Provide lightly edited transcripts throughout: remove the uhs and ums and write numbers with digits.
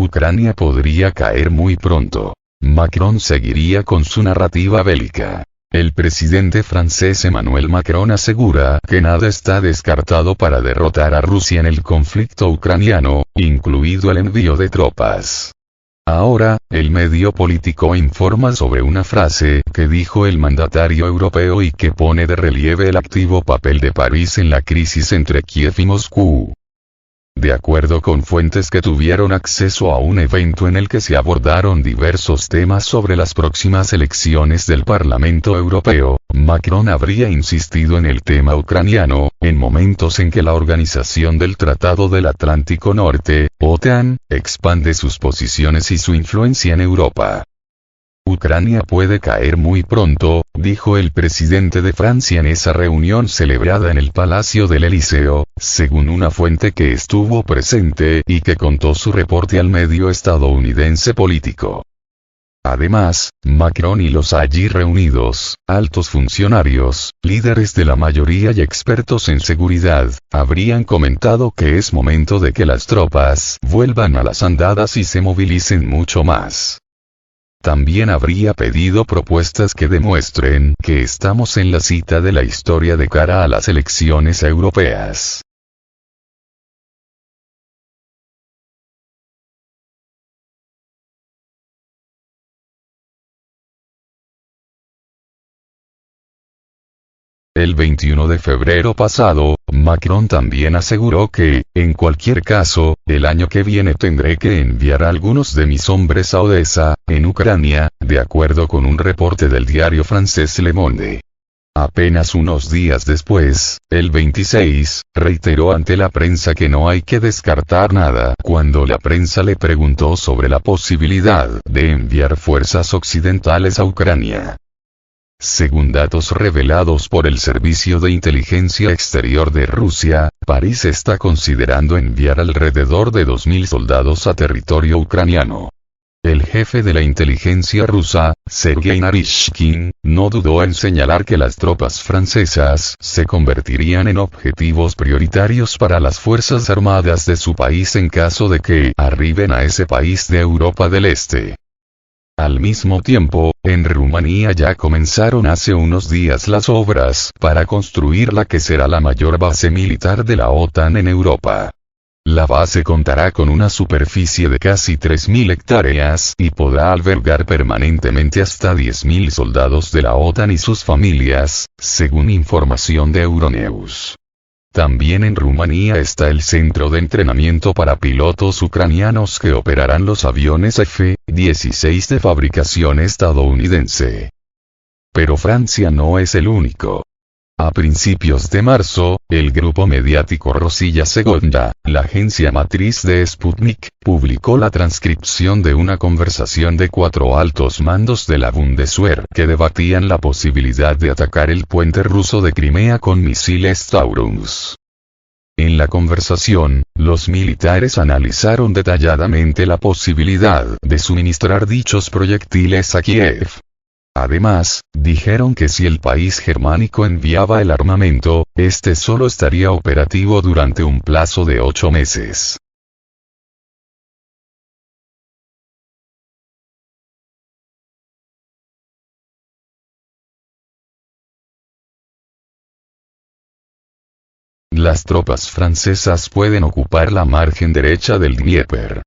Ucrania podría caer muy pronto. Macron seguiría con su narrativa bélica. El presidente francés Emmanuel Macron asegura que nada está descartado para derrotar a Rusia en el conflicto ucraniano, incluido el envío de tropas. Ahora, el medio político informa sobre una frase que dijo el mandatario europeo y que pone de relieve el activo papel de París en la crisis entre Kiev y Moscú. De acuerdo con fuentes que tuvieron acceso a un evento en el que se abordaron diversos temas sobre las próximas elecciones del Parlamento Europeo, Macron habría insistido en el tema ucraniano, en momentos en que la Organización del Tratado del Atlántico Norte, OTAN, expande sus posiciones y su influencia en Europa. Ucrania puede caer muy pronto, dijo el presidente de Francia en esa reunión celebrada en el Palacio del Elíseo, según una fuente que estuvo presente y que contó su reporte al medio estadounidense Político. Además, Macron y los allí reunidos, altos funcionarios, líderes de la mayoría y expertos en seguridad, habrían comentado que es momento de que las tropas vuelvan a las andadas y se movilicen mucho más. También habría pedido propuestas que demuestren que estamos en la cita de la historia de cara a las elecciones europeas. El 21 de febrero pasado, Macron también aseguró que, en cualquier caso, el año que viene tendré que enviar a algunos de mis hombres a Odessa, en Ucrania, de acuerdo con un reporte del diario francés Le Monde. Apenas unos días después, el 26, reiteró ante la prensa que no hay que descartar nada cuando la prensa le preguntó sobre la posibilidad de enviar fuerzas occidentales a Ucrania. Según datos revelados por el Servicio de Inteligencia Exterior de Rusia, París está considerando enviar alrededor de 2.000 soldados a territorio ucraniano. El jefe de la inteligencia rusa, Sergei Narishkin, no dudó en señalar que las tropas francesas se convertirían en objetivos prioritarios para las fuerzas armadas de su país en caso de que arriben a ese país de Europa del Este. Al mismo tiempo, en Rumanía ya comenzaron hace unos días las obras para construir la que será la mayor base militar de la OTAN en Europa. La base contará con una superficie de casi 3.000 hectáreas y podrá albergar permanentemente hasta 10.000 soldados de la OTAN y sus familias, según información de Euronews. También en Rumanía está el centro de entrenamiento para pilotos ucranianos que operarán los aviones F-16 de fabricación estadounidense. Pero Francia no es el único. A principios de marzo, el grupo mediático Rosilla Segonda, la agencia matriz de Sputnik, publicó la transcripción de una conversación de 4 altos mandos de la Bundeswehr que debatían la posibilidad de atacar el puente ruso de Crimea con misiles Taurus. En la conversación, los militares analizaron detalladamente la posibilidad de suministrar dichos proyectiles a Kiev. Además, dijeron que si el país germánico enviaba el armamento, este solo estaría operativo durante un plazo de 8 meses. Las tropas francesas pueden ocupar la margen derecha del Dnieper.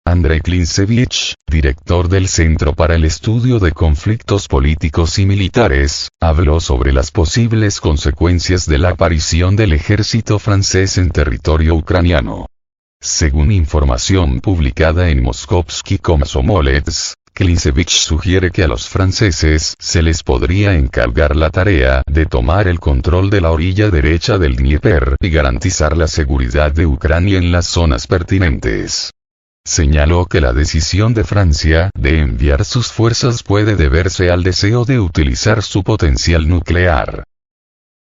Andrei Klintsevich, director del Centro para el Estudio de Conflictos Políticos y Militares, habló sobre las posibles consecuencias de la aparición del ejército francés en territorio ucraniano. Según información publicada en Moskovsky Komsomolets, Klintsevich sugiere que a los franceses se les podría encargar la tarea de tomar el control de la orilla derecha del Dnieper y garantizar la seguridad de Ucrania en las zonas pertinentes. Señaló que la decisión de Francia de enviar sus fuerzas puede deberse al deseo de utilizar su potencial nuclear.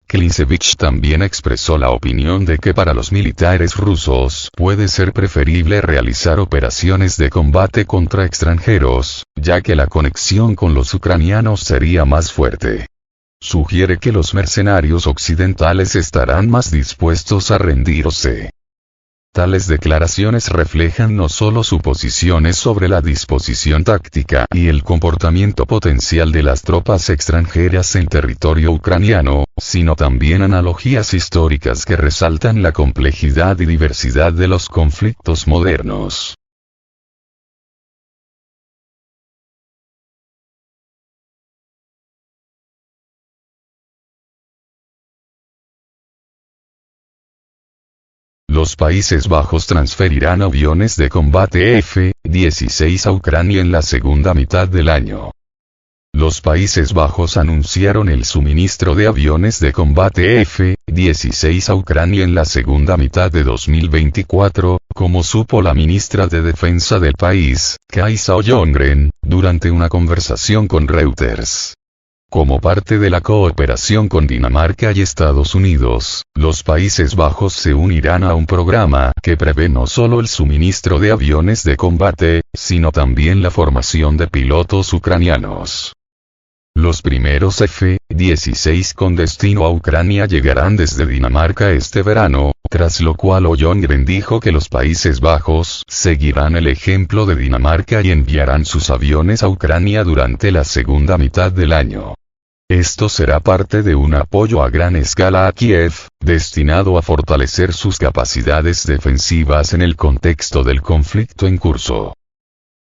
Klintsevich también expresó la opinión de que para los militares rusos puede ser preferible realizar operaciones de combate contra extranjeros, ya que la conexión con los ucranianos sería más fuerte. Sugiere que los mercenarios occidentales estarán más dispuestos a rendirse. Tales declaraciones reflejan no solo suposiciones sobre la disposición táctica y el comportamiento potencial de las tropas extranjeras en territorio ucraniano, sino también analogías históricas que resaltan la complejidad y diversidad de los conflictos modernos. Los Países Bajos transferirán aviones de combate F-16 a Ucrania en la segunda mitad del año. Los Países Bajos anunciaron el suministro de aviones de combate F-16 a Ucrania en la segunda mitad de 2024, como supo la ministra de Defensa del país, Kajsa Ljunggren, durante una conversación con Reuters. Como parte de la cooperación con Dinamarca y Estados Unidos, los Países Bajos se unirán a un programa que prevé no solo el suministro de aviones de combate, sino también la formación de pilotos ucranianos. Los primeros F-16 con destino a Ucrania llegarán desde Dinamarca este verano, tras lo cual Ljunggren dijo que los Países Bajos seguirán el ejemplo de Dinamarca y enviarán sus aviones a Ucrania durante la segunda mitad del año. Esto será parte de un apoyo a gran escala a Kiev, destinado a fortalecer sus capacidades defensivas en el contexto del conflicto en curso.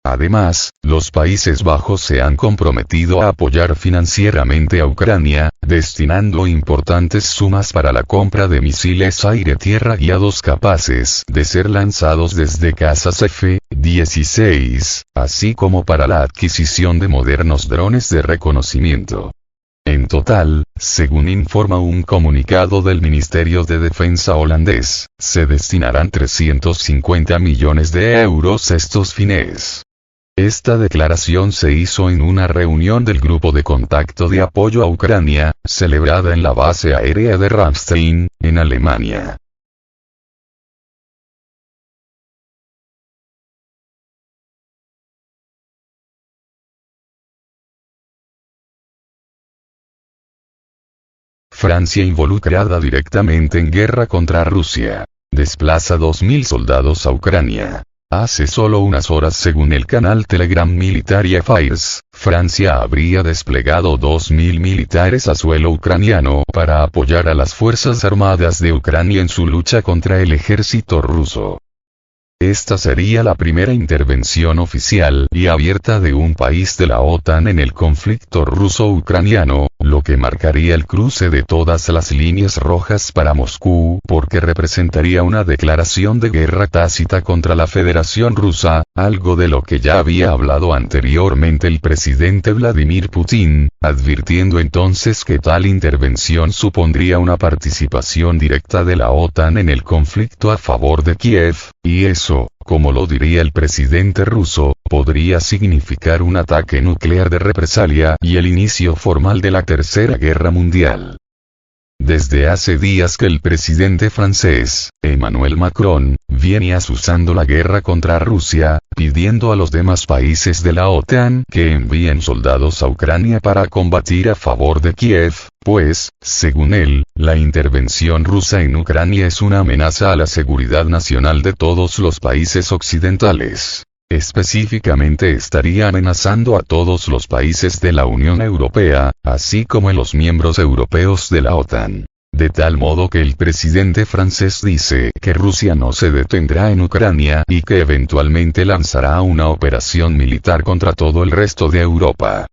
Además, los Países Bajos se han comprometido a apoyar financieramente a Ucrania, destinando importantes sumas para la compra de misiles aire-tierra guiados capaces de ser lanzados desde cazas F-16, así como para la adquisición de modernos drones de reconocimiento. En total, según informa un comunicado del Ministerio de Defensa holandés, se destinarán 350 millones de euros a estos fines. Esta declaración se hizo en una reunión del Grupo de Contacto de Apoyo a Ucrania, celebrada en la base aérea de Ramstein, en Alemania. Francia involucrada directamente en guerra contra Rusia. Desplaza 2.000 soldados a Ucrania. Hace solo unas horas, según el canal Telegram Military Affairs, Francia habría desplegado 2.000 militares a suelo ucraniano para apoyar a las Fuerzas Armadas de Ucrania en su lucha contra el ejército ruso. Esta sería la primera intervención oficial y abierta de un país de la OTAN en el conflicto ruso-ucraniano, lo que marcaría el cruce de todas las líneas rojas para Moscú, porque representaría una declaración de guerra tácita contra la Federación Rusa, algo de lo que ya había hablado anteriormente el presidente Vladimir Putin, advirtiendo entonces que tal intervención supondría una participación directa de la OTAN en el conflicto a favor de Kiev, y eso, como lo diría el presidente ruso, podría significar un ataque nuclear de represalia y el inicio formal de la Tercera Guerra Mundial. Desde hace días que el presidente francés, Emmanuel Macron, viene azuzando la guerra contra Rusia, pidiendo a los demás países de la OTAN que envíen soldados a Ucrania para combatir a favor de Kiev, pues, según él, la intervención rusa en Ucrania es una amenaza a la seguridad nacional de todos los países occidentales. Específicamente estaría amenazando a todos los países de la Unión Europea, así como a los miembros europeos de la OTAN. De tal modo que el presidente francés dice que Rusia no se detendrá en Ucrania y que eventualmente lanzará una operación militar contra todo el resto de Europa.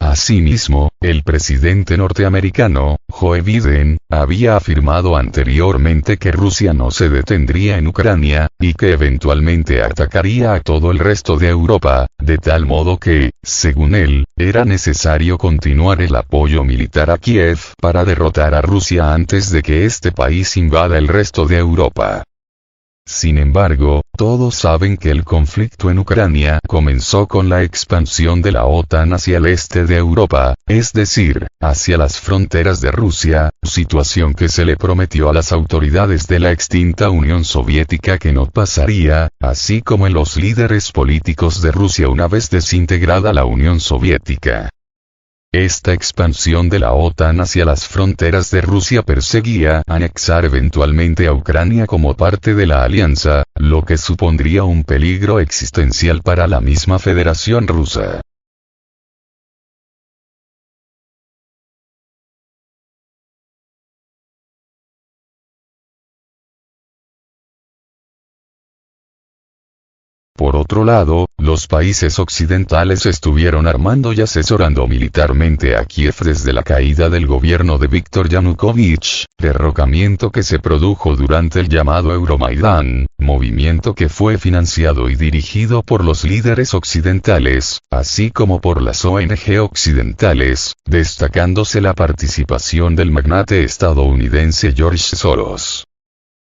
Asimismo, el presidente norteamericano, Joe Biden, había afirmado anteriormente que Rusia no se detendría en Ucrania, y que eventualmente atacaría a todo el resto de Europa, de tal modo que, según él, era necesario continuar el apoyo militar a Kiev para derrotar a Rusia antes de que este país invada el resto de Europa. Sin embargo, todos saben que el conflicto en Ucrania comenzó con la expansión de la OTAN hacia el este de Europa, es decir, hacia las fronteras de Rusia, situación que se le prometió a las autoridades de la extinta Unión Soviética que no pasaría, así como en los líderes políticos de Rusia una vez desintegrada la Unión Soviética. Esta expansión de la OTAN hacia las fronteras de Rusia perseguía anexar eventualmente a Ucrania como parte de la alianza, lo que supondría un peligro existencial para la misma Federación Rusa. Por otro lado, los países occidentales estuvieron armando y asesorando militarmente a Kiev desde la caída del gobierno de Viktor Yanukovych, derrocamiento que se produjo durante el llamado Euromaidán, movimiento que fue financiado y dirigido por los líderes occidentales, así como por las ONG occidentales, destacándose la participación del magnate estadounidense George Soros.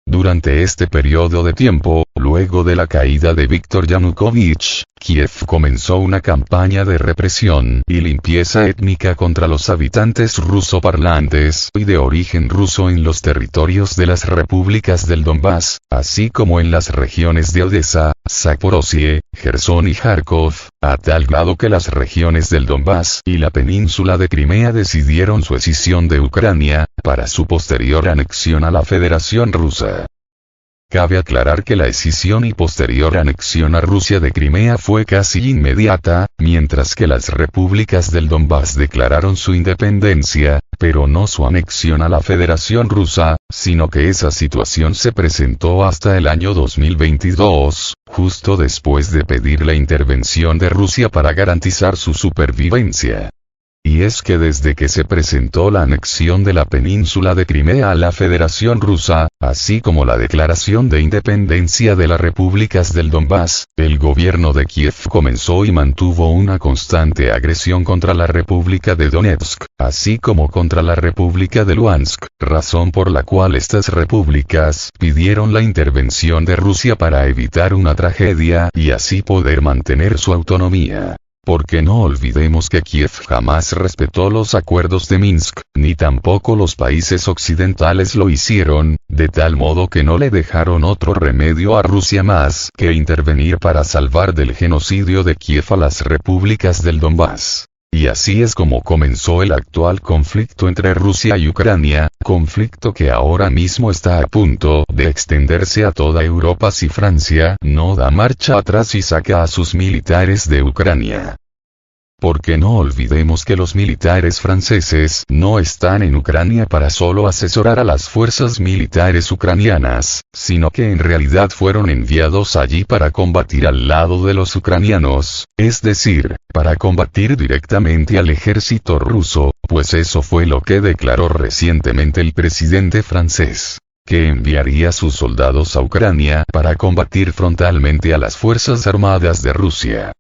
Durante este periodo de tiempo, luego de la caída de Viktor Yanukovych, Kiev comenzó una campaña de represión y limpieza étnica contra los habitantes rusoparlantes y de origen ruso en los territorios de las repúblicas del Donbass, así como en las regiones de Odessa, Zaporozhye, Jersón y Kharkov, a tal grado que las regiones del Donbass y la península de Crimea decidieron su escisión de Ucrania, para su posterior anexión a la Federación Rusa. Cabe aclarar que la escisión y posterior anexión a Rusia de Crimea fue casi inmediata, mientras que las repúblicas del Donbass declararon su independencia, pero no su anexión a la Federación Rusa, sino que esa situación se presentó hasta el año 2022, justo después de pedir la intervención de Rusia para garantizar su supervivencia. Y es que desde que se presentó la anexión de la península de Crimea a la Federación Rusa, así como la declaración de independencia de las repúblicas del Donbass, el gobierno de Kiev comenzó y mantuvo una constante agresión contra la República de Donetsk, así como contra la República de Luhansk, razón por la cual estas repúblicas pidieron la intervención de Rusia para evitar una tragedia y así poder mantener su autonomía. Porque no olvidemos que Kiev jamás respetó los acuerdos de Minsk, ni tampoco los países occidentales lo hicieron, de tal modo que no le dejaron otro remedio a Rusia más que intervenir para salvar del genocidio de Kiev a las repúblicas del Donbass. Y así es como comenzó el actual conflicto entre Rusia y Ucrania, conflicto que ahora mismo está a punto de extenderse a toda Europa si Francia no da marcha atrás y saca a sus militares de Ucrania. Porque no olvidemos que los militares franceses no están en Ucrania para solo asesorar a las fuerzas militares ucranianas, sino que en realidad fueron enviados allí para combatir al lado de los ucranianos, es decir, para combatir directamente al ejército ruso, pues eso fue lo que declaró recientemente el presidente francés, que enviaría sus soldados a Ucrania para combatir frontalmente a las fuerzas armadas de Rusia.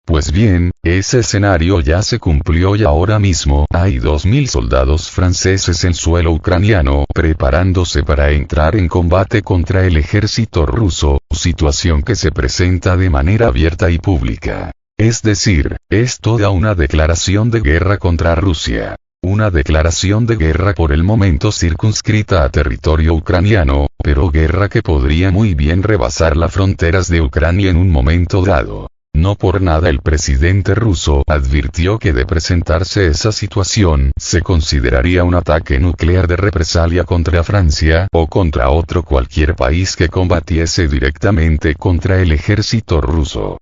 Pues bien, ese escenario ya se cumplió y ahora mismo hay 2.000 soldados franceses en suelo ucraniano preparándose para entrar en combate contra el ejército ruso, situación que se presenta de manera abierta y pública. Es decir, es toda una declaración de guerra contra Rusia. Una declaración de guerra por el momento circunscrita a territorio ucraniano, pero guerra que podría muy bien rebasar las fronteras de Ucrania en un momento dado. No por nada el presidente ruso advirtió que de presentarse esa situación se consideraría un ataque nuclear de represalia contra Francia o contra otro cualquier país que combatiese directamente contra el ejército ruso.